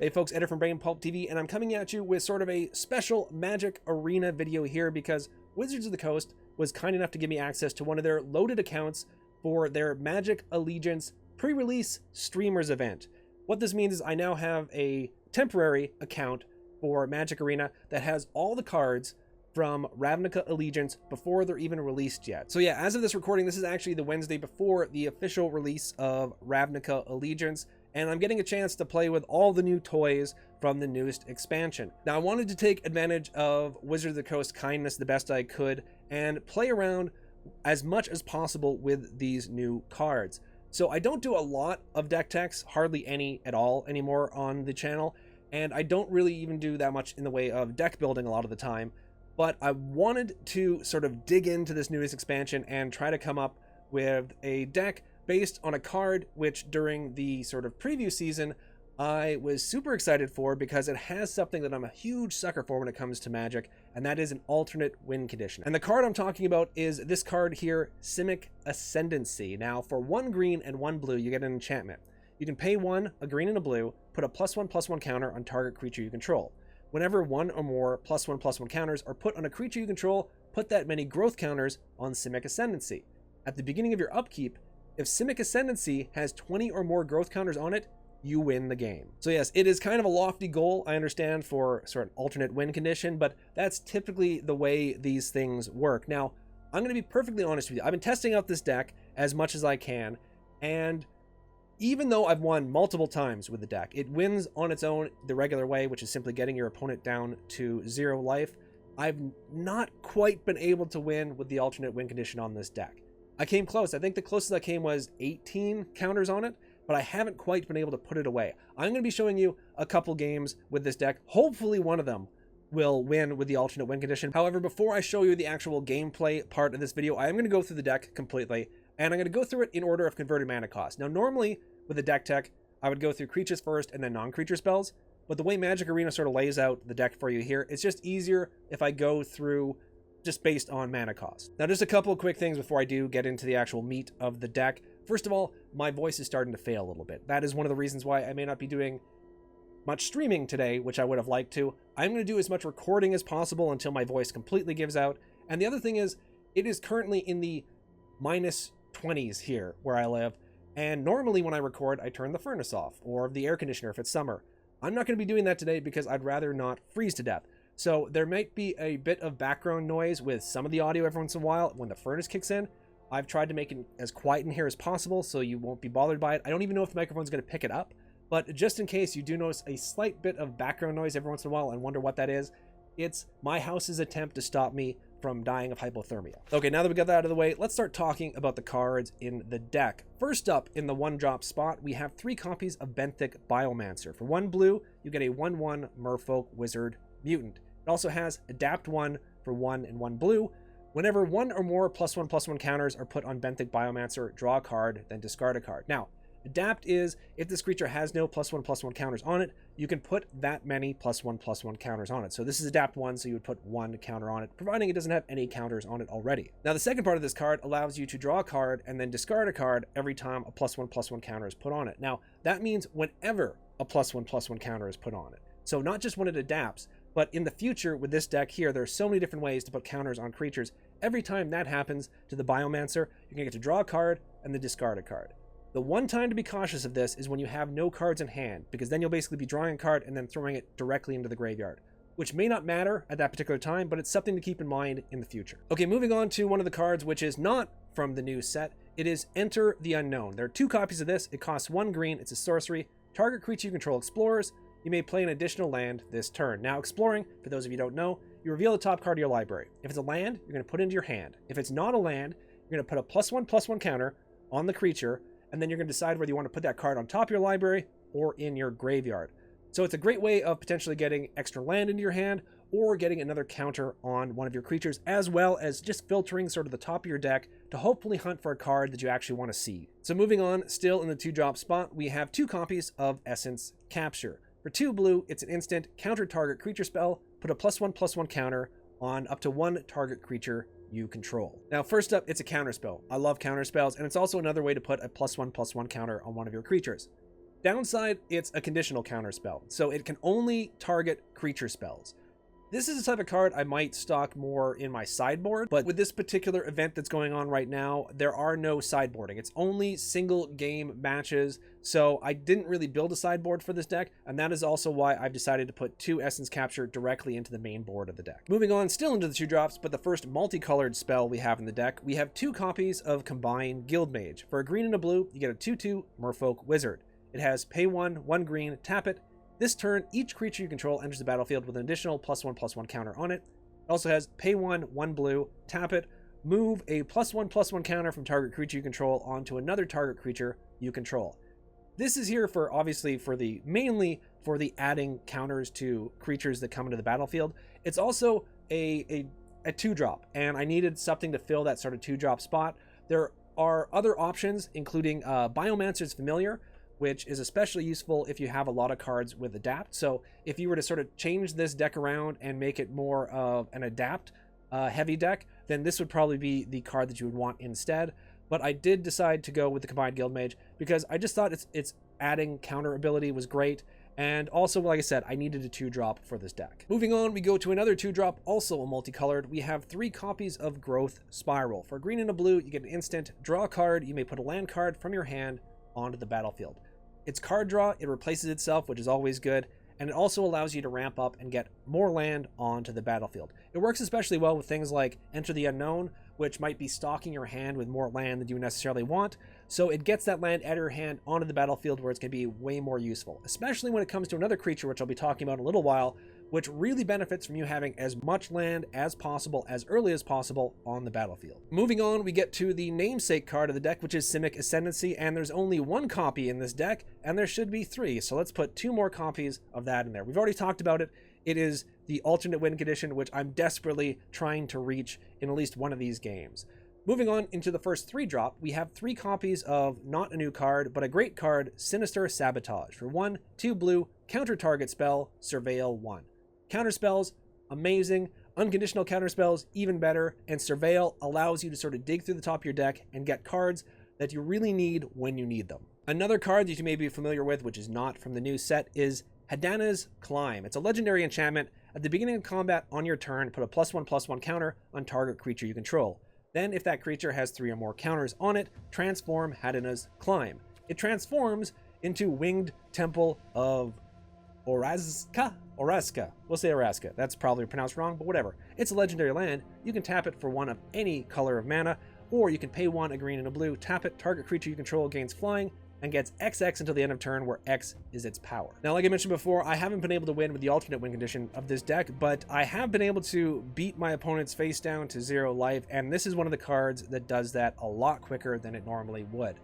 Hey folks, Eder from Brain Pulp TV, and I'm coming at you with sort of a special Magic Arena video here because Wizards of the Coast was kind enough to give me access to one of their loaded accounts for their Magic Allegiance pre-release streamers event. What this means is I now have a temporary account for Magic Arena that has all the cards from Ravnica Allegiance before they're even released yet. So yeah, as of this recording, this is actually the Wednesday before the official release of Ravnica Allegiance, and I'm getting a chance to play with all the new toys from the newest expansion. Now, I wanted to take advantage of Wizards of the Coast kindness the best I could and play around as much as possible with these new cards. So I don't do a lot of deck techs, hardly any at all anymore on the channel, and I don't really even do that much in the way of deck building a lot of the time. But I wanted to sort of dig into this newest expansion and try to come up with a deck based on a card which during the sort of preview season I was super excited for because it has something that I'm a huge sucker for when it comes to Magic, and that is an alternate win condition. And the card I'm talking about is this card here, Simic Ascendancy. Now, for 1 green and 1 blue, you get an enchantment. You can pay 1, a green and a blue, put a +1/+1 counter on target creature you control. Whenever 1 or more +1/+1 counters are put on a creature you control, put that many growth counters on Simic Ascendancy. At the beginning of your upkeep, if Simic Ascendancy has 20 or more growth counters on it, you win the game. So yes, it is kind of a lofty goal, I understand, for sort of alternate win condition, but that's typically the way these things work. Now, I'm going to be perfectly honest with you. I've been testing out this deck as much as I can, and even though I've won multiple times with the deck, it wins on its own the regular way, which is simply getting your opponent down to 0 life. I've not quite been able to win with the alternate win condition on this deck. I came close. I think the closest I came was 18 counters on it, but I haven't quite been able to put it away. I'm going to be showing you a couple games with this deck. Hopefully one of them will win with the alternate win condition. However, before I show you the actual gameplay part of this video, I am going to go through the deck completely, and I'm going to go through it in order of converted mana cost. Now, normally with the deck tech, I would go through creatures first and then non-creature spells, but the way Magic Arena sort of lays out the deck for you here, it's just easier if I go through just based on mana cost. Now, just a couple of quick things before I do get into the actual meat of the deck. First of all, my voice is starting to fail a little bit. That is one of the reasons why I may not be doing much streaming today, which I would have liked to. I'm going to do as much recording as possible until my voice completely gives out. And the other thing is, it is currently in the -20s here where I live. And normally when I record, I turn the furnace off or the air conditioner if it's summer. I'm not going to be doing that today because I'd rather not freeze to death. So there might be a bit of background noise with some of the audio every once in a while when the furnace kicks in. I've tried to make it as quiet in here as possible so you won't be bothered by it. I don't even know if the microphone's going to pick it up, but just in case you do notice a slight bit of background noise every once in a while and wonder what that is, it's my house's attempt to stop me from dying of hypothermia. Okay, now that we got that out of the way, let's start talking about the cards in the deck. First up, in the 1-drop spot, we have 3 copies of Benthic Biomancer. For 1 blue, you get a 1/1 Merfolk Wizard Mutant. It also has Adapt 1 for 1 and 1 blue. Whenever 1 or more +1/+1 counters are put on Benthic Biomancer, draw a card, then discard a card. Now, Adapt is, if this creature has no +1/+1 counters on it, you can put that many +1/+1 counters on it. So this is Adapt 1, so you would put 1 counter on it, providing it doesn't have any counters on it already. Now, the second part of this card allows you to draw a card and then discard a card every time a +1/+1 counter is put on it. Now, that means whenever a +1/+1 counter is put on it. So not just when it adapts, but in the future with this deck here, there are so many different ways to put counters on creatures. Every time that happens to the Biomancer, you're going to get to draw a card and then discard a card. The one time to be cautious of this is when you have no cards in hand, because then you'll basically be drawing a card and then throwing it directly into the graveyard, which may not matter at that particular time, but it's something to keep in mind in the future. Okay, moving on to one of the cards which is not from the new set. It is Enter the Unknown. There are 2 copies of this. It costs 1 green. It's a sorcery. Target creature you control explores. You may play an additional land this turn. Now, exploring, for those of you who don't know, you reveal the top card of your library. If it's a land, you're going to put it into your hand. If it's not a land, you're going to put a +1/+1 counter on the creature, and then you're going to decide whether you want to put that card on top of your library or in your graveyard. So it's a great way of potentially getting extra land into your hand or getting another counter on one of your creatures, as well as just filtering sort of the top of your deck to hopefully hunt for a card that you actually want to see. So moving on, still in the 2-drop spot, we have 2 copies of Essence Capture. For 2 blue, it's an instant counter target creature spell, put a +1/+1 counter on up to 1 target creature you control. Now, first up, it's a counter spell. I love counter spells, and it's also another way to put a +1/+1 counter on one of your creatures. Downside, it's a conditional counter spell, so it can only target creature spells. This is a type of card I might stock more in my sideboard, but with this particular event that's going on right now, there are no sideboarding. It's only single game matches, so I didn't really build a sideboard for this deck, and that is also why I've decided to put 2 Essence Capture directly into the main board of the deck. Moving on, still into the 2-drops, but the first multicolored spell we have in the deck, we have 2 copies of Combine Guildmage. For a green and a blue, you get a 2/2 Merfolk Wizard. It has pay 1, 1 green, tap it. This turn, each creature you control enters the battlefield with an additional +1/+1 counter on it. It also has pay 1, 1 blue, tap it, move a +1/+1 counter from target creature you control onto another target creature you control. This is here for, obviously, mainly for the adding counters to creatures that come into the battlefield. It's also a 2-drop, and I needed something to fill that sort of 2-drop spot. There are other options, including Biomancer's Familiar, which is especially useful if you have a lot of cards with Adapt. So if you were to sort of change this deck around and make it more of an Adapt heavy deck, then this would probably be the card that you would want instead. But I did decide to go with the Combined Guildmage because I just thought its adding counter ability was great. And also, like I said, I needed a 2-drop for this deck. Moving on, we go to another 2-drop, also a multicolored. We have 3 copies of Growth Spiral. For a green and a blue, you get an instant, draw a card. You may put a land card from your hand onto the battlefield. It's card draw, it replaces itself, which is always good, and it also allows you to ramp up and get more land onto the battlefield. It works especially well with things like Enter the Unknown, which might be stocking your hand with more land than you necessarily want, so it gets that land out of your hand onto the battlefield where it's going to be way more useful, especially when it comes to another creature, which I'll be talking about in a little while, which really benefits from you having as much land as possible, as early as possible on the battlefield. Moving on, we get to the namesake card of the deck, which is Simic Ascendancy, and there's only 1 copy in this deck, and there should be 3, so let's put 2 more copies of that in there. We've already talked about it. It is the alternate win condition, which I'm desperately trying to reach in at least one of these games. Moving on into the first 3-drop, we have 3 copies of not a new card, but a great card, Sinister Sabotage. For 1, 2 blue, counter target spell, Surveil 1. Counter spells, amazing. Unconditional counter spells, even better. And Surveil allows you to sort of dig through the top of your deck and get cards that you really need when you need them. Another card that you may be familiar with, which is not from the new set, is Hadana's Climb. It's a legendary enchantment. At the beginning of combat on your turn, put a +1/+1 counter on target creature you control. Then, if that creature has 3 or more counters on it, transform Hadana's Climb. It transforms into Winged Temple of Orazca? We'll say Orazca. That's probably pronounced wrong, but whatever. It's a legendary land. You can tap it for 1 of any color of mana, or you can pay 1, a green and a blue, tap it, target creature you control gains flying, and gets XX until the end of turn, where X is its power. Now, like I mentioned before, I haven't been able to win with the alternate win condition of this deck, but I have been able to beat my opponent's face down to 0 life, and this is one of the cards that does that a lot quicker than it normally would.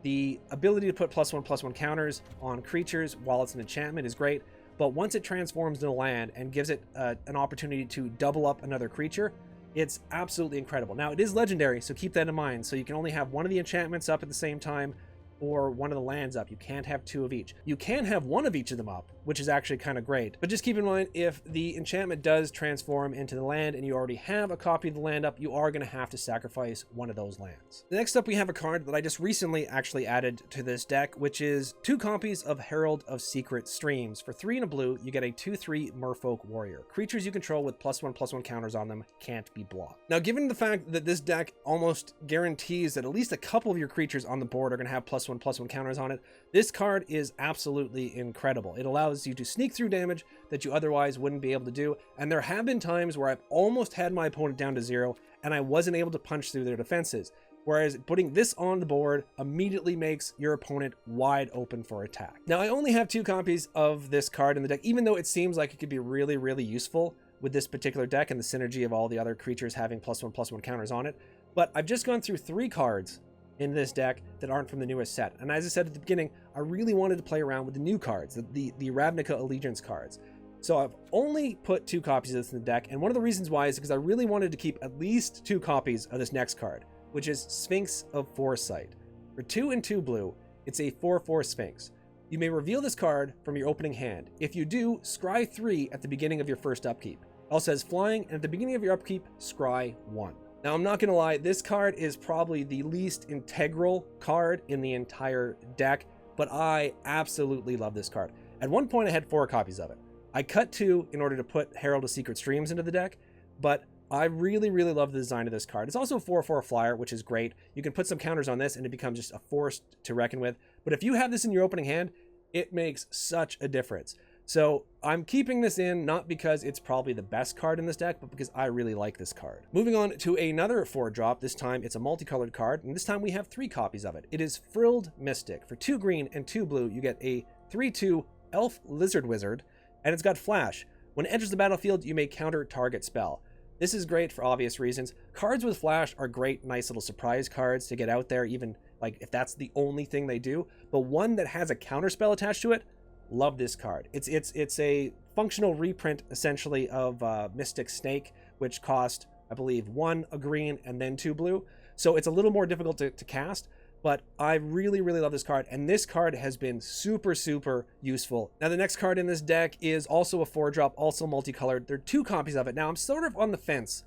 The ability to put +1/+1 counters on creatures while it's an enchantment is great, but once it transforms into land and gives it an opportunity to double up another creature, it's absolutely incredible. Now, it is legendary, so keep that in mind. So you can only have 1 of the enchantments up at the same time, or 1 of the lands up. You can't have 2 of each. You can have 1 of each of them up, which is actually kind of great. But just keep in mind, if the enchantment does transform into the land and you already have a copy of the land up, you are going to have to sacrifice 1 of those lands. Next up, we have a card that I just recently actually added to this deck, which is 2 copies of Herald of Secret Streams. For 3 and a blue, you get a 2/3 Merfolk Warrior. Creatures you control with +1/+1 counters on them can't be blocked. Now, given the fact that this deck almost guarantees that at least a couple of your creatures on the board are going to have +1/+1 counters on it, this card is absolutely incredible. It allows you to sneak through damage that you otherwise wouldn't be able to do, and there have been times where I've almost had my opponent down to 0 and I wasn't able to punch through their defenses, whereas putting this on the board immediately makes your opponent wide open for attack. Now, I only have 2 copies of this card in the deck, even though it seems like it could be really, really useful with this particular deck and the synergy of all the other creatures having +1/+1 counters on it, but I've just gone through 3 cards in this deck that aren't from the newest set. And as I said at the beginning, I really wanted to play around with the new cards, the Ravnica Allegiance cards. So I've only put 2 copies of this in the deck, and one of the reasons why is because I really wanted to keep at least 2 copies of this next card, which is Sphinx of Foresight. For 2 and 2 blue, it's a 4/4 Sphinx. You may reveal this card from your opening hand. If you do, scry 3 at the beginning of your first upkeep. It also has flying, and at the beginning of your upkeep, scry 1. Now, I'm not going to lie, this card is probably the least integral card in the entire deck. but I absolutely love this card. At one point I had 4 copies of it. I cut 2 in order to put Herald of Secret Streams into the deck, but I really, really love the design of this card. It's also a 4/4 flyer, which is great. You can put some counters on this and it becomes just a force to reckon with. But if you have this in your opening hand, it makes such a difference. So I'm keeping this in, not because it's probably the best card in this deck, but because I really like this card. Moving on to another 4-drop. This time it's a multicolored card, and this time we have 3 copies of it. It is Frilled Mystic. For 2 green and 2 blue, you get a 3/2 Elf Lizard Wizard, and it's got Flash. When it enters the battlefield, you may counter target spell. This is great for obvious reasons. Cards with Flash are great, nice little surprise cards to get out there, even like if that's the only thing they do. But one that has a counter spell attached to it, love this card. It's a functional reprint essentially of Mystic Snake, which cost, I believe, 1 a green and then 2 blue. So it's a little more difficult to cast, but I really, really love this card. And this card has been super, super useful. Now, the next card in this deck is also a 4-drop, also multicolored. There are 2 copies of it. Now, I'm sort of on the fence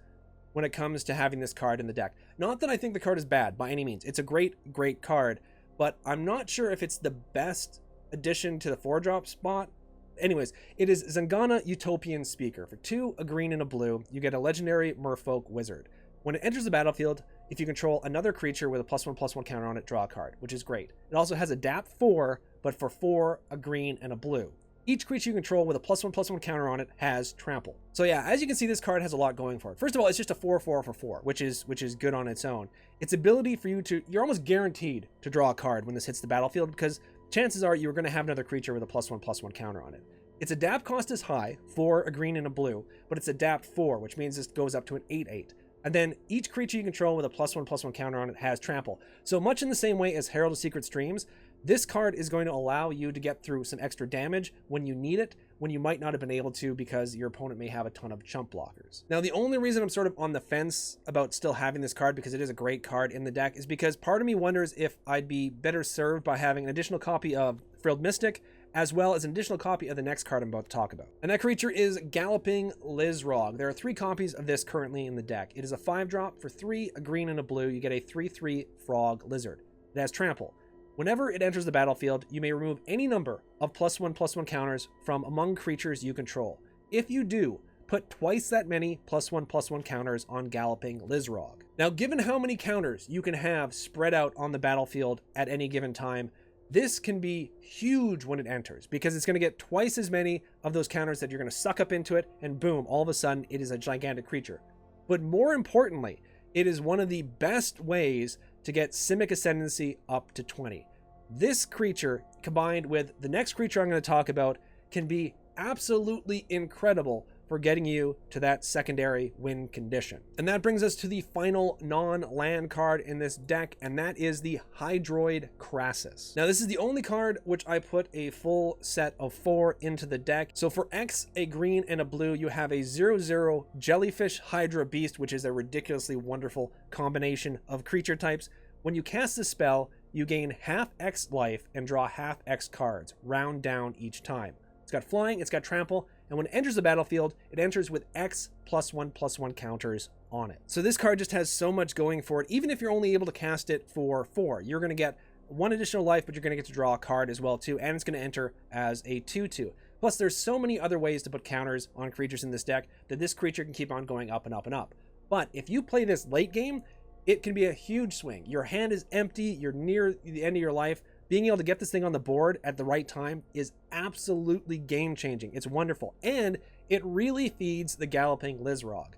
when it comes to having this card in the deck. Not that I think the card is bad by any means. It's a great, great card, but I'm not sure if it's the best addition to the 4-drop spot. Anyways, it is Zangana Utopian Speaker. For 2, a green and a blue, you get a legendary Merfolk Wizard. When it enters the battlefield, if you control another creature with a +1/+1 counter on it, draw a card, which is great. It also has Adapt 4, but for 4, a green and a blue. Each creature you control with a +1/+1 counter on it has Trample. So yeah, as you can see, this card has a lot going for it. First of all, it's just a 4/4 for 4, which is good on its own. Its ability for you're almost guaranteed to draw a card when this hits the battlefield, because chances are you're going to have another creature with a +1/+1 counter on it. Its Adapt cost is high, 4, a green and a blue, but it's Adapt 4, which means this goes up to an 8/8. And then each creature you control with a +1/+1 counter on it has Trample. So much in the same way as Herald of Secret Streams, this card is going to allow you to get through some extra damage when you need it, when you might not have been able to because your opponent may have a ton of chump blockers. Now, the only reason I'm sort of on the fence about still having this card, because it is a great card in the deck, is because part of me wonders if I'd be better served by having an additional copy of Frilled Mystic, as well as an additional copy of the next card I'm about to talk about. And that creature is Galloping Lizrog. There are 3 copies of this currently in the deck. It is a 5-drop. For 3, a green and a blue, you get a 3/3 Frog Lizard. It has Trample. Whenever it enters the battlefield, you may remove any number of +1/+1 counters from among creatures you control. If you do, put twice that many +1/+1 counters on Galloping Lizrog. Now, given how many counters you can have spread out on the battlefield at any given time, this can be huge when it enters, because it's going to get twice as many of those counters that you're going to suck up into it, and boom, all of a sudden it is a gigantic creature. But more importantly, it is one of the best ways to get Simic Ascendancy up to 20. This creature, combined with the next creature I'm going to talk about, can be absolutely incredible for getting you to that secondary win condition. And that brings us to the final non-land card in this deck, and that is the Hydroid Crassus. Now, this is the only card which I put a full set of 4 into the deck. So for X, a green and a blue, you have a 0/0 Jellyfish Hydra Beast, which is a ridiculously wonderful combination of creature types. When you cast the spell, you gain half X life and draw half X cards, round down each time. It's got flying, it's got trample, and when it enters the battlefield, it enters with X +1/+1 counters on it. So this card just has so much going for it. Even if you're only able to cast it for 4, you're going to get 1 additional life, but you're going to get to draw a card as well too, and it's going to enter as a 2/2. Plus, there's so many other ways to put counters on creatures in this deck that this creature can keep on going up and up and up. But if you play this late game, it can be a huge swing. Your hand is empty, you're near the end of your life. Being able to get this thing on the board at the right time is absolutely game-changing. It's wonderful, and it really feeds the Galloping Lizrog.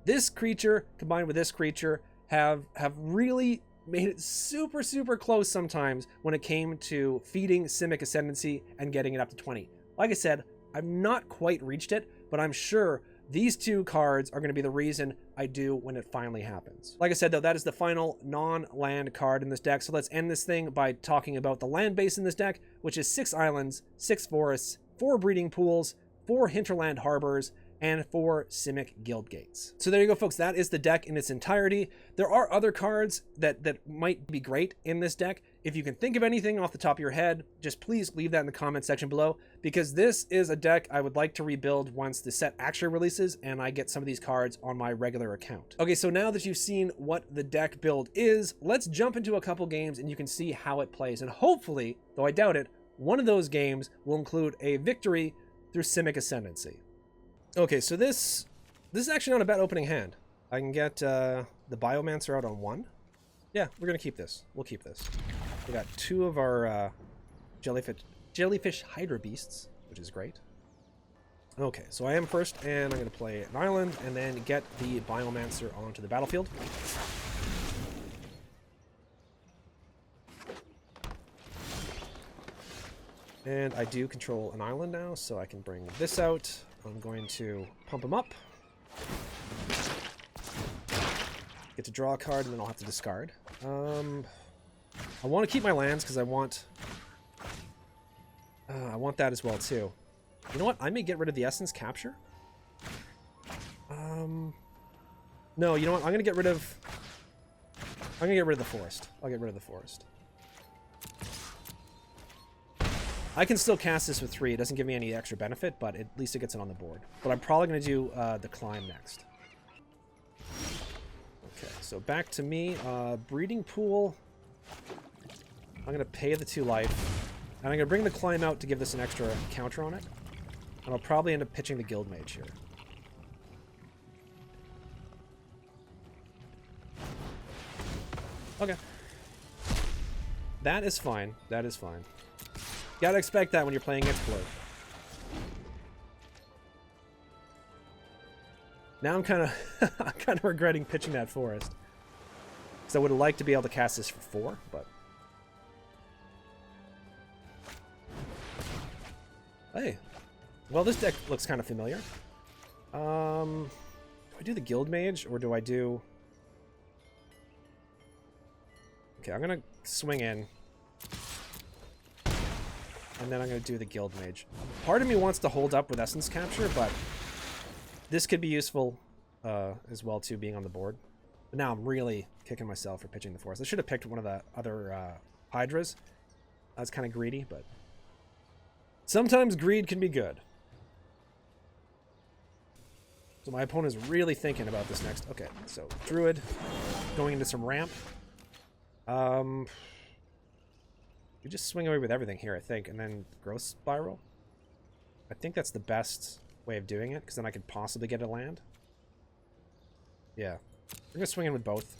This creature, combined with this creature, have really made it super, super close sometimes when it came to feeding Simic Ascendancy and getting it up to 20. Like I said, I've not quite reached it, but I'm sure these 2 cards are going to be the reason I do when it finally happens. Like I said, though, that is the final non-land card in this deck. So let's end this thing by talking about the land base in this deck, which is 6 islands, 6 forests, 4 breeding pools, 4 hinterland harbors, and 4 Simic Guild Gates. So there you go, folks. That is the deck in its entirety. There are other cards that might be great in this deck. If you can think of anything off the top of your head, just please leave that in the comment section below, because this is a deck I would like to rebuild once the set actually releases and I get some of these cards on my regular account. Okay, so now that you've seen what the deck build is, let's jump into a couple games and you can see how it plays. And hopefully, though I doubt it, one of those games will include a victory through Simic Ascendancy. Okay, so this is actually not a bad opening hand. I can get the Biomancer out on 1. Yeah, we're going to keep this. We'll keep this. We got 2 of our jellyfish Hydra Beasts, which is great. Okay, so I am first, and I'm going to play an island, and then get the Biomancer onto the battlefield. And I do control an island now, so I can bring this out. I'm going to pump him up. Get to draw a card, and then I'll have to discard. I want to keep my lands because I want that as well too. You know what? I may get rid of the Essence Capture. No, you know what? I'm gonna get rid of the forest. I'll get rid of the forest. I can still cast this with 3. It doesn't give me any extra benefit, but at least it gets it on the board. But I'm probably going to do the climb next. Okay, so back to me. Breeding Pool. I'm going to pay the 2 life. And I'm going to bring the climb out to give this an extra counter on it. And I'll probably end up pitching the Guild Mage here. Okay. That is fine. That is fine. Gotta expect that when you're playing against blue. Now I'm kind of regretting pitching that forest, because I would have liked to be able to cast this for 4, but hey, well, this deck looks kind of familiar. Do I do the Guild Mage or do I do? Okay, I'm gonna swing in. And then I'm going to do the Guild Mage. Part of me wants to hold up with Essence Capture, but this could be useful as well, too, being on the board. But now I'm really kicking myself for pitching the Forest. I should have picked one of the other Hydras. That's kind of greedy, but sometimes greed can be good. So my opponent is really thinking about this next. Okay, so Druid going into some ramp. We just swing away with everything here, I think, and then Growth Spiral. I think that's the best way of doing it, because then I could possibly get a land. Yeah. We're going to swing in with both.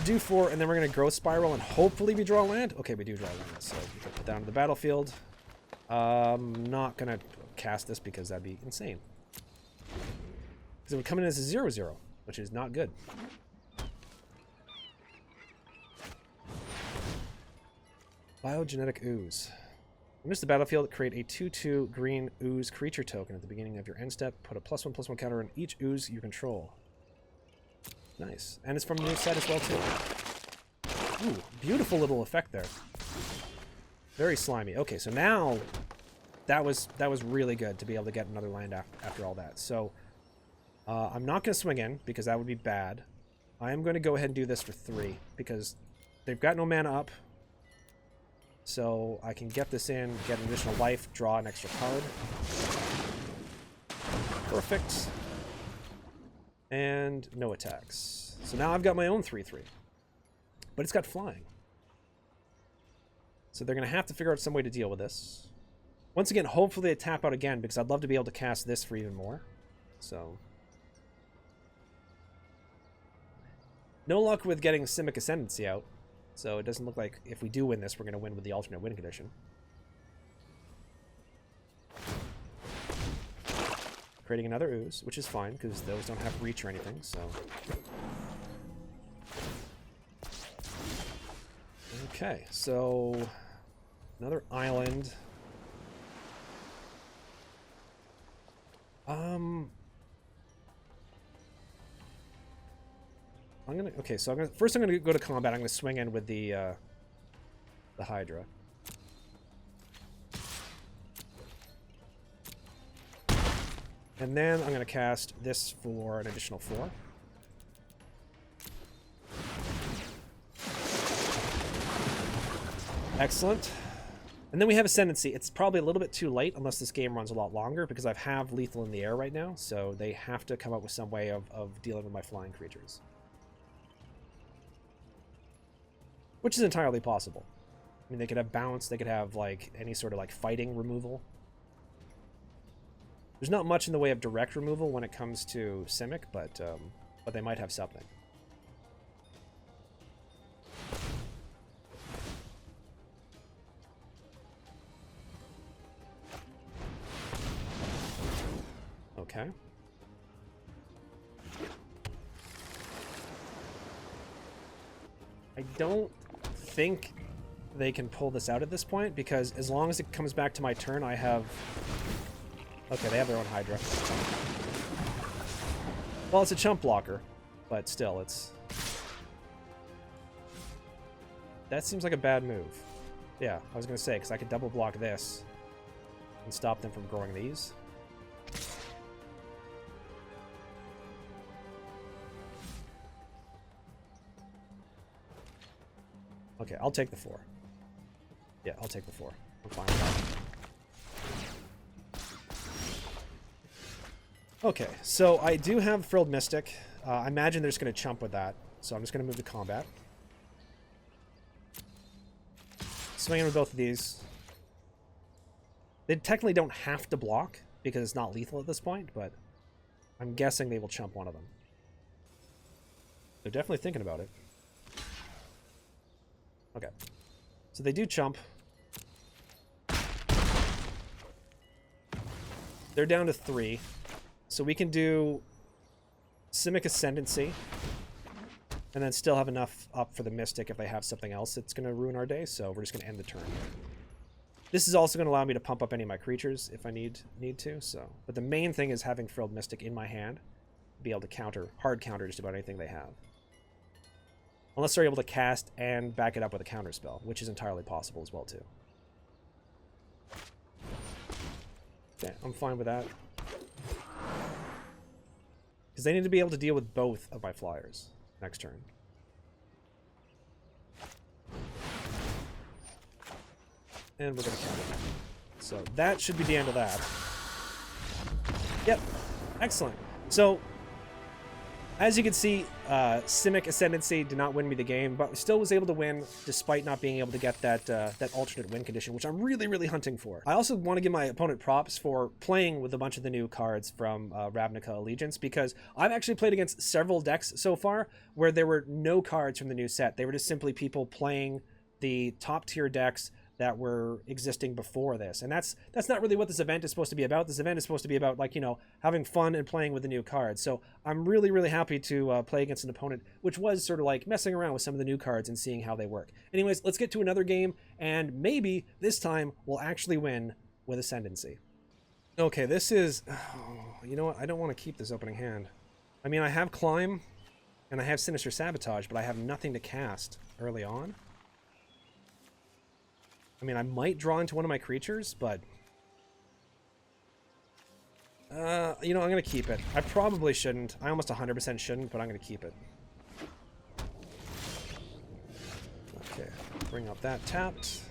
Do 4, and then we're going to Growth Spiral, and hopefully we draw a land. Okay, we do draw a land, so we can put down to the battlefield. Not going to cast this because that'd be insane. Because it would come in as a 0/0. Which is not good. Biogenetic Ooze. When it's the battlefield, create a 2/2 green ooze creature token at the beginning of your end step. Put a +1/+1 counter on each ooze you control. Nice. And it's from the new set as well, too. Ooh, beautiful little effect there. Very slimy. Okay, so now that was really good to be able to get another land after all that. So I'm not going to swing in, because that would be bad. I am going to go ahead and do this for 3, because they've got no mana up. So I can get this in, get an additional life, draw an extra card. Perfect. And no attacks. So now I've got my own 3/3. But it's got flying. So they're going to have to figure out some way to deal with this. Once again, hopefully they tap out again, because I'd love to be able to cast this for even more. So no luck with getting Simic Ascendancy out, so it doesn't look like if we do win this, we're going to win with the alternate win condition. Creating another ooze, which is fine, because those don't have reach or anything, so... Okay, so... another island. Okay, so first I'm gonna go to combat. I'm gonna swing in with the Hydra. And then I'm going to cast this for an additional 4. Excellent. And then we have Ascendancy. It's probably a little bit too late unless this game runs a lot longer because I have Lethal in the air right now, so they have to come up with some way of dealing with my flying creatures. Which is entirely possible. I mean, they could have bounce, they could have, like, any sort of, like, fighting removal. There's not much in the way of direct removal when it comes to Simic, but they might have something. Okay. I don't think they can pull this out at this point, because as long as it comes back to my turn, I have... Okay, they have their own Hydra. Well, it's a chump blocker, but still, it's... That seems like a bad move. Yeah, I was going to say, because I could double block this and stop them from growing these. Okay, I'll take the 4. Yeah, I'll take the 4. I'm fine with that. Okay, so I do have Frilled Mystic. I imagine they're just going to chump with that, so I'm just going to move to combat. Swinging with both of these. They technically don't have to block, because it's not lethal at this point, but I'm guessing they will chump one of them. They're definitely thinking about it. Okay, so they do chump. They're down to 3. So we can do Simic Ascendancy and then still have enough up for the Mystic if they have something else that's going to ruin our day, so we're just going to end the turn. This is also going to allow me to pump up any of my creatures if I need to, so. But the main thing is having Frilled Mystic in my hand, be able to hard counter just about anything they have. Unless they're able to cast and back it up with a counter spell, which is entirely possible as well, too. Okay, I'm fine with that. Because they need to be able to deal with both of my flyers next turn. And we're going to counter. So that should be the end of that. Yep, excellent. So, as you can see, Simic Ascendancy did not win me the game, but still was able to win despite not being able to get that alternate win condition, which I'm really, really hunting for. I also want to give my opponent props for playing with a bunch of the new cards from Ravnica Allegiance, because I've actually played against several decks so far where there were no cards from the new set. They were just simply people playing the top tier decks that were existing before this. And that's not really what this event is supposed to be about. This event is supposed to be about, like, you know, having fun and playing with the new cards. So I'm really, really happy to play against an opponent which was sort of like messing around with some of the new cards and seeing how they work. Anyways, let's get to another game, and maybe this time we'll actually win with Ascendancy. Okay, this is... Oh, you know what? I don't want to keep this opening hand. I mean, I have Climb, and I have Sinister Sabotage, but I have nothing to cast early on. I mean, I might draw into one of my creatures, but... you know, I'm going to keep it. I probably shouldn't. I almost 100% shouldn't, but I'm going to keep it. Okay, bring up that tapped.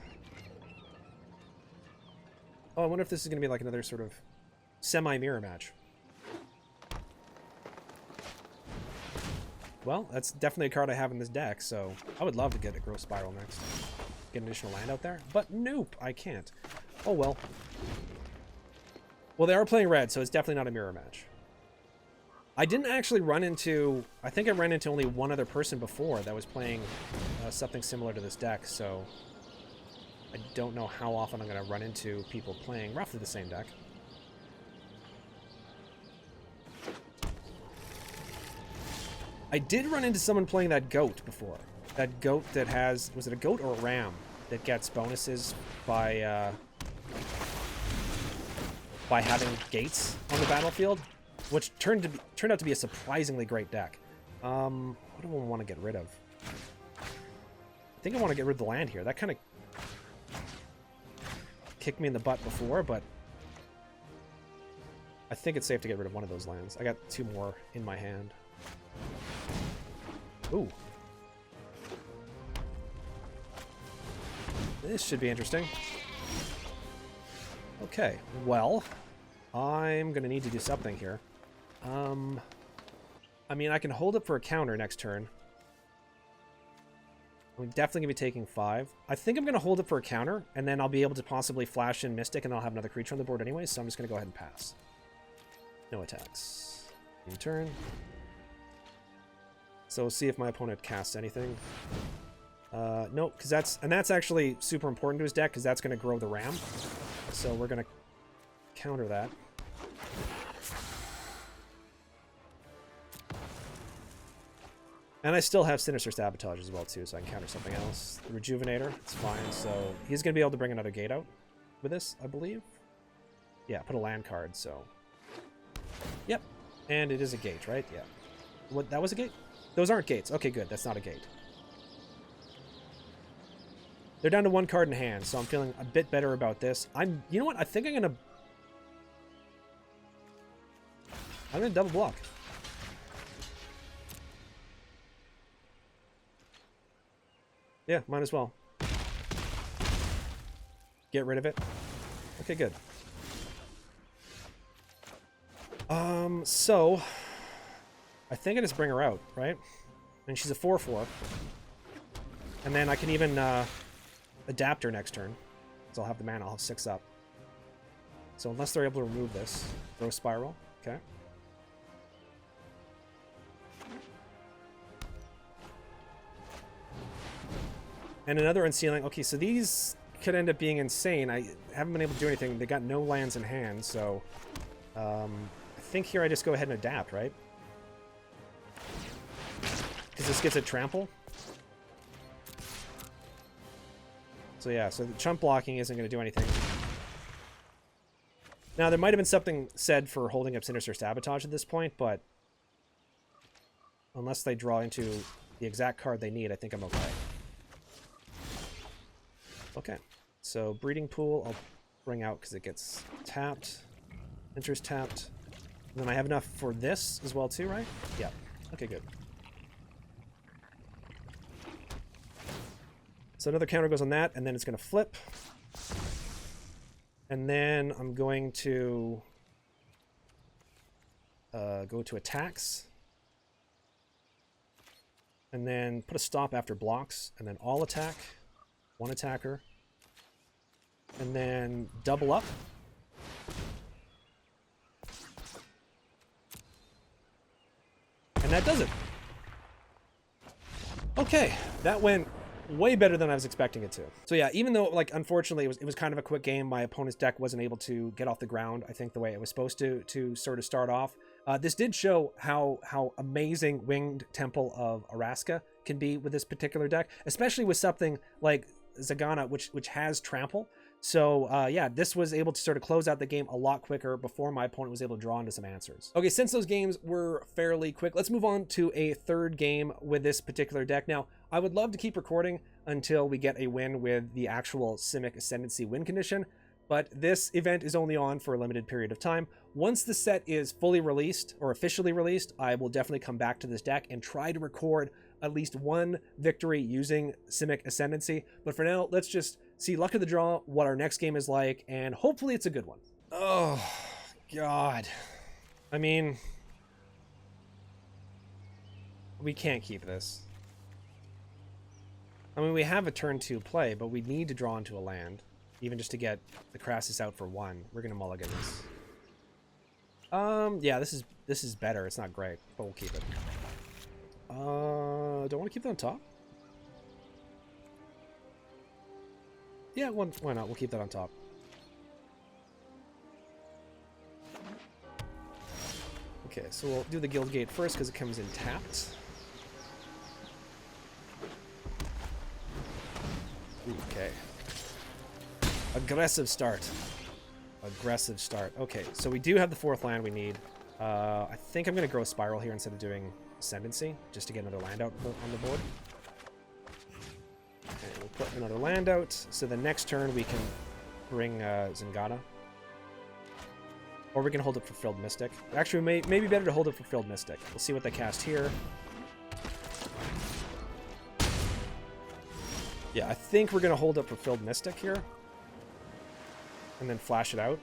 Oh, I wonder if this is going to be like another sort of semi-mirror match. Well, that's definitely a card I have in this deck, so I would love to get a Growth Spiral next. Get an additional land out there, but nope, I can't. Oh well. Well, they are playing red, so it's definitely not a mirror match. I didn't actually run into... I think I ran into only one other person before that was playing something similar to this deck, so I don't know how often I'm going to run into people playing roughly the same deck. I did run into someone playing that goat before. That goat that has... Was it a goat or a ram that gets bonuses by having gates on the battlefield? Which turned out to be a surprisingly great deck. What do I want to get rid of? I think I want to get rid of the land here. That kind of kicked me in the butt before, but I think it's safe to get rid of one of those lands. I got 2 more in my hand. Ooh. This should be interesting. Okay, well, I'm going to need to do something here. I mean, I can hold it for a counter next turn. I'm definitely going to be taking 5. I think I'm going to hold it for a counter, and then I'll be able to possibly flash in Mystic, and I'll have another creature on the board anyway, so I'm just going to go ahead and pass. No attacks. In turn. So we'll see if my opponent casts anything. Nope, because that's actually super important to his deck, because that's going to grow the Ram. So we're going to counter that. And I still have Sinister Sabotage as well, too, so I can counter something else. The Rejuvenator, it's fine. So he's going to be able to bring another gate out with this, I believe. Yeah, put a land card, so... Yep. And it is a gate, right? Yeah. What? That was a gate? Those aren't gates. Okay, good. That's not a gate. They're down to 1 card in hand, so I'm feeling a bit better about this. You know what? I think I'm going to double block. Yeah, might as well. Get rid of it. Okay, good. So I think I just bring her out, right? And she's a 4/4. And then I can even adapt her next turn. So I'll have the mana, I'll have 6 up. So unless they're able to remove this, throw Spiral. Okay. And another Unsealing. Okay, so these could end up being insane. I haven't been able to do anything. They got no lands in hand, so... I think here I just go ahead and adapt, right? Because this gets a trample. So yeah, so the chump blocking isn't going to do anything. Now, there might have been something said for holding up Sinister Sabotage at this point, but... unless they draw into the exact card they need, I think I'm okay. Okay, so Breeding Pool I'll bring out because it gets tapped. Enters tapped. And then I have enough for this as well too, right? Yeah. Okay, good. So another counter goes on that, and then it's going to flip. And then I'm going to go to attacks. And then put a stop after blocks, and then all attack. 1 attacker. And then double up. And that does it. Okay, that went way better than I was expecting it to. So yeah, even though, like, unfortunately it was kind of a quick game, my opponent's deck wasn't able to get off the ground, I think, the way it was supposed to sort of start off. This did show how amazing Winged Temple of Araska can be with this particular deck, especially with something like Zagana, which has trample. So yeah, this was able to sort of close out the game a lot quicker before my opponent was able to draw into some answers. Okay, since those games were fairly quick, let's move on to a third game with this particular deck. Now, I would love to keep recording until we get a win with the actual Simic Ascendancy win condition, but this event is only on for a limited period of time. Once the set is fully released, or officially released, I will definitely come back to this deck and try to record at least 1 victory using Simic Ascendancy. But for now, let's just see luck of the draw, what our next game is like, and hopefully it's a good one. Oh, God. I mean, we can't keep this. I mean, we have a turn 2 play, but we need to draw into a land, even just to get the Crassus out for 1. We're gonna mulligan this. Yeah, this is better. It's not great, but we'll keep it. Don't want to keep that on top. Yeah, why not? We'll keep that on top. Okay, so we'll do the Guild Gate first because it comes in tapped. Okay. Aggressive start. Aggressive start. Okay, so we do have the 4th land we need. I think I'm going to grow Spiral here instead of doing Ascendancy, just to get another land out on the board. Okay, we'll put another land out, so the next turn we can bring Zingata. Or we can hold it for Frilled Mystic. Actually, maybe better to hold it for Frilled Mystic. We'll see what they cast here. Yeah, I think we're going to hold up for Frilled Mystic here. And then flash it out.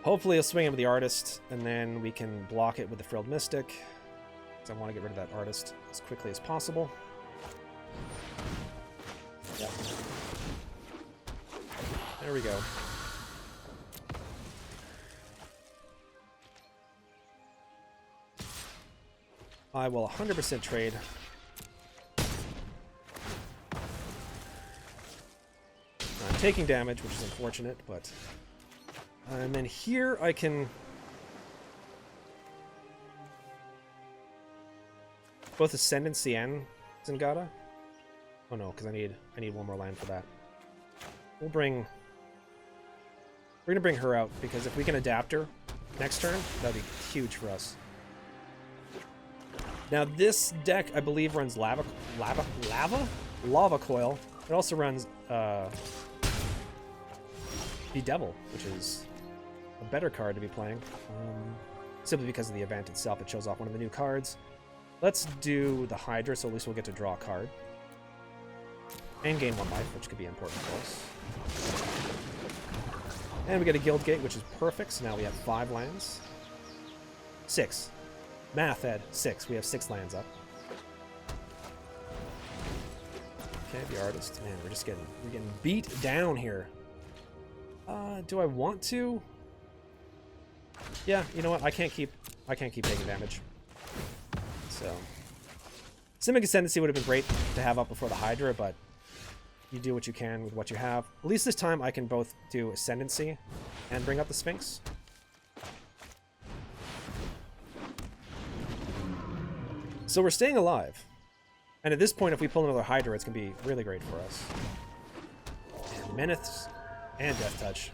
Hopefully he'll swing in with the Artist, and then we can block it with the Frilled Mystic. Because I want to get rid of that Artist as quickly as possible. Yep. There we go. I will 100% trade. I'm taking damage, which is unfortunate, but... and then here I can... both Ascendancy and Zingata. Oh no, because I need one more land for that. We'll bring... we're gonna bring her out, because if we can adapt her next turn, that'd be huge for us. Now this deck, I believe, runs Lava Coil. It also runs Bedevil, which is a better card to be playing. Simply because of the event itself, it shows off one of the new cards. Let's do the Hydra, so at least we'll get to draw a card. And gain 1 life, which could be important for us. And we get a Guild Gate, which is perfect, so now we have 5 lands. 6. Math, Ed. 6. We have 6 lands up. Okay, the Artist. Man, we're getting beat down here. Do I want to? Yeah, you know what? I can't keep taking damage. So, Simic Ascendancy would have been great to have up before the Hydra, but you do what you can with what you have. At least this time I can both do Ascendancy and bring up the Sphinx. So we're staying alive. And at this point, if we pull another Hydra, it's going to be really great for us. And Menace and Death Touch.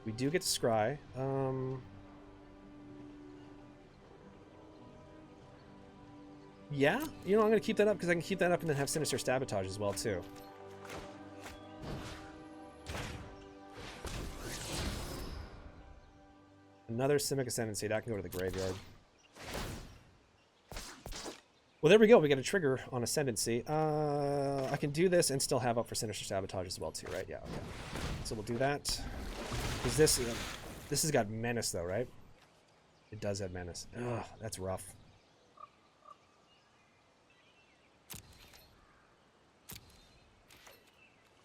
We do get to Scry. Yeah, you know, I'm going to keep that up because I can keep that up and then have Sinister Sabotage as well, too. Another Simic Ascendancy. That can go to the graveyard. Well, there we go. We get a trigger on Ascendancy. I can do this and still have up for Sinister Sabotage as well, too, right? Yeah, okay. So we'll do that. Because this has got Menace, though, right? It does have Menace. Ugh, that's rough.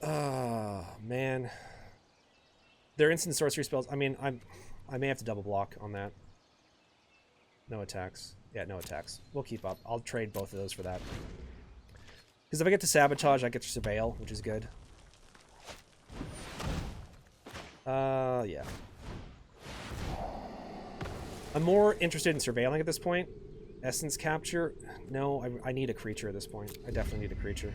Oh, man. They're instant sorcery spells. I mean, I may have to double block on that. No attacks. Yeah, no attacks. We'll keep up. I'll trade both of those for that. Because if I get to Sabotage, I get to Surveil, which is good. Yeah. I'm more interested in surveilling at this point. Essence Capture? No, I need a creature at this point. I definitely need a creature.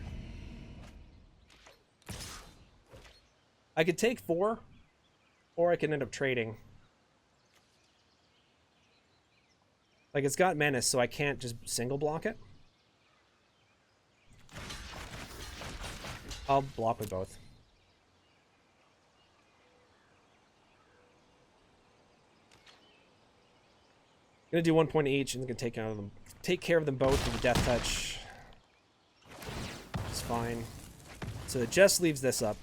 I could take 4, or I can end up trading. Like, it's got Menace, so I can't just single block it. I'll block with both. Gonna do 1 point each, and gonna take care of them both with the Death Touch. It's fine. So it just leaves this up.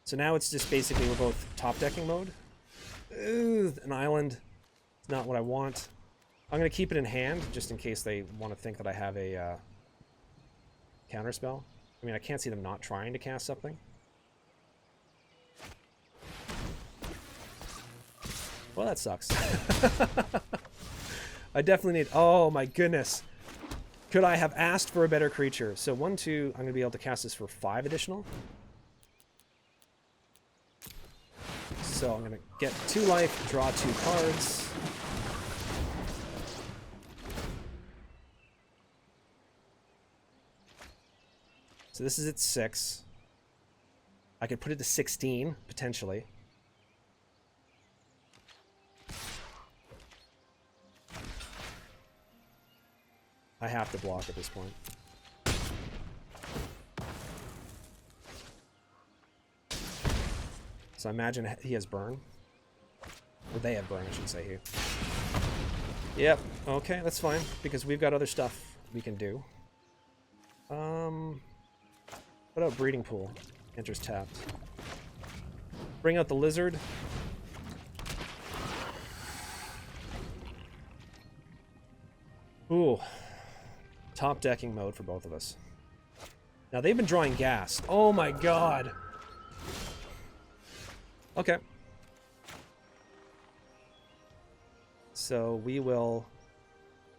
So now it's just basically we're both top decking mode. Ugh, an island. It's not what I want. I'm going to keep it in hand, just in case they want to think that I have a counterspell. I mean, I can't see them not trying to cast something. Well, that sucks. I definitely need... oh, my goodness. Could I have asked for a better creature? So 1, 2... I'm going to be able to cast this for 5 additional. So I'm going to get 2 life, draw 2 cards. So this is at 6. I could put it to 16, potentially. I have to block at this point. So I imagine he has burn. Or they have burn, I should say here. Yep, okay, that's fine, because we've got other stuff we can do. What about Breeding Pool? Enters tapped. Bring out the Lizard. Ooh. Top decking mode for both of us. Now they've been drawing gas. Oh my god. Okay. So we will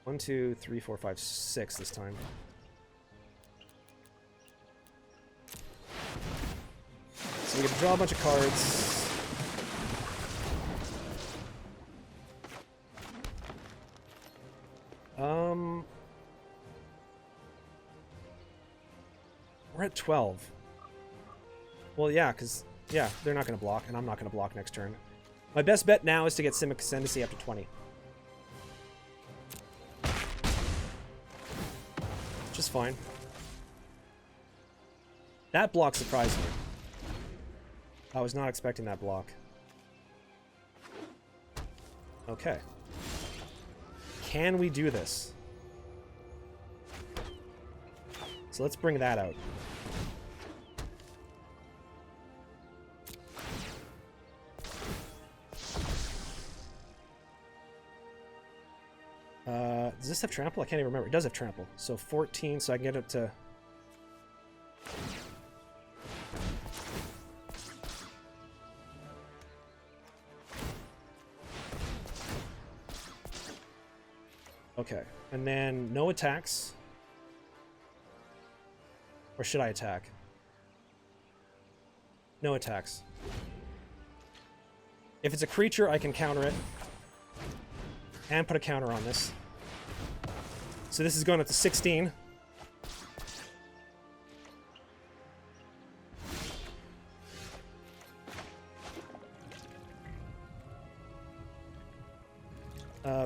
1, 2, 3, 4, 5, 6 this time. So we get to draw a bunch of cards. We're at 12. Well, yeah, because, yeah, they're not going to block, and I'm not going to block next turn. My best bet now is to get Simic Ascendancy after 20. Which is fine. That block surprised me. I was not expecting that block. Okay. Can we do this? So let's bring that out. Does this have trample? I can't even remember. It does have trample. So 14, so I can get up to... Okay, and then no attacks. Or should I attack? No attacks. If it's a creature, I can counter it. And put a counter on this. So this is going up to 16.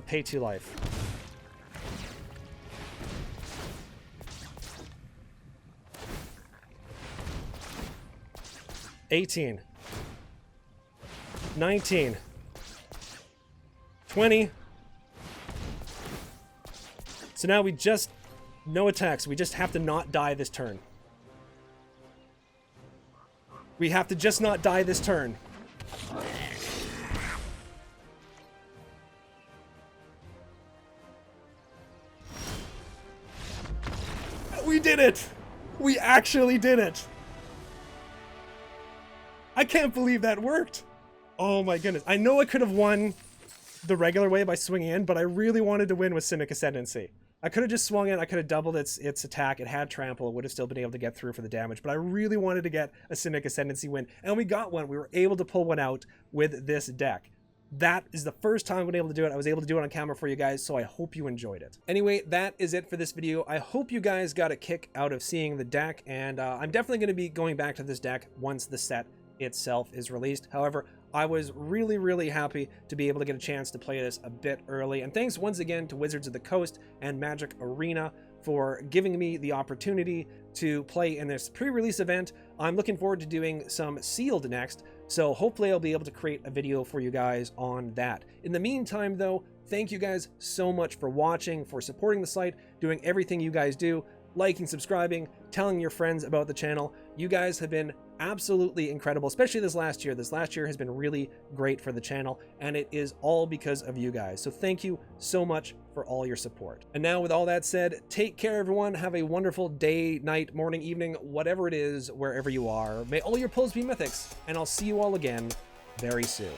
Pay 2 life. $18. 19. 20. So now we just... No attacks. We just have to not die this turn. We have to just not die this turn. We did it! We actually did it! I can't believe that worked! Oh my goodness. I know I could have won the regular way by swinging in, but I really wanted to win with Simic Ascendancy. I could have just swung in, I could have doubled its attack, it had trample, it would have still been able to get through for the damage, but I really wanted to get a Simic Ascendancy win, and we got one. We were able to pull one out with this deck. That is the first time I've been able to do it. I was able to do it on camera for you guys, so I hope you enjoyed it. Anyway, that is it for this video. I hope you guys got a kick out of seeing the deck, and I'm definitely going to be going back to this deck once the set itself is released. However, I was really, really happy to be able to get a chance to play this a bit early. And thanks once again to Wizards of the Coast and Magic Arena for giving me the opportunity to play in this pre-release event. I'm looking forward to doing some sealed next, so hopefully I'll be able to create a video for you guys on that. In the meantime, though, thank you guys so much for watching, for supporting the site, doing everything you guys do, liking, subscribing, telling your friends about the channel. You guys have been absolutely incredible, especially this last year. This last year has been really great for the channel, and it is all because of you guys. So thank you so much for all your support. And now with all that said, take care everyone. Have a wonderful day, night, morning, evening, whatever it is, wherever you are. May all your pulls be mythics, and I'll see you all again very soon.